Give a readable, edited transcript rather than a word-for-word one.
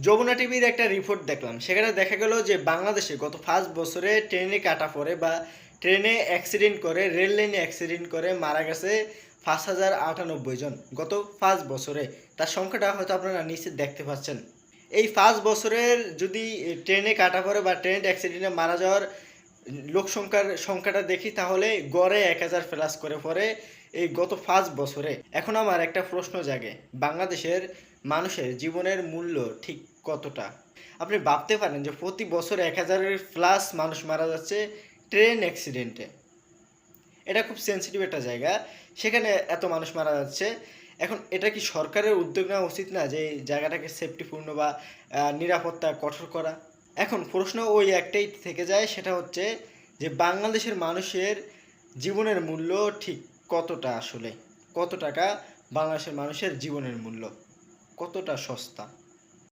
যমুনা টিভির একটা রিপোর্ট দেখলাম। সেখানে দেখা গেল যে বাংলাদেশে গত ৫ বছরে ট্রেনে কাটা পড়ে বা ট্রেনে অ্যাক্সিডেন্ট করে, রেল লাইনে অ্যাক্সিডেন্ট করে মারা গেছে ৫,০৯৮ জন। গত ৫ বছরে। তার সংখ্যাটা হয়তো আপনারা নিচে দেখতে পাচ্ছেন। এই ৫ বছরের যদি ট্রেনে কাটা পড়ে বা ট্রেন অ্যাক্সিডেন্টে মারা যাওয়ার লোক সংখ্যাটা দেখি তাহলে গড়ে ১,০০০ প্লাস করে পড়ে এই গত ৫ বছরে। এখন আমার একটা প্রশ্ন জাগে, বাংলাদেশের মানুষের জীবনের মূল্য ঠিক কতটা? আপনি ভাবতে পারেন যে প্রতি বছর ১,০০০-এর প্লাস মানুষ মারা যাচ্ছে ট্রেন অ্যাক্সিডেন্টে। এটা খুব সেনসিটিভ একটা জায়গা। সেখানে এত মানুষ মারা যাচ্ছে। এখন এটা কি সরকারের উদ্যোগ নেওয়া উচিত না যে এই জায়গাটাকে সেফটিপূর্ণ বা নিরাপত্তা কঠোর করা? এখন প্রশ্ন ওই একটাই থেকে যায়, সেটা হচ্ছে যে বাংলাদেশের মানুষের জীবনের মূল্য ঠিক কতটা আসলে? কত টাকা বাংলাদেশের মানুষের জীবনের মূল্য? কতটা সস্তা?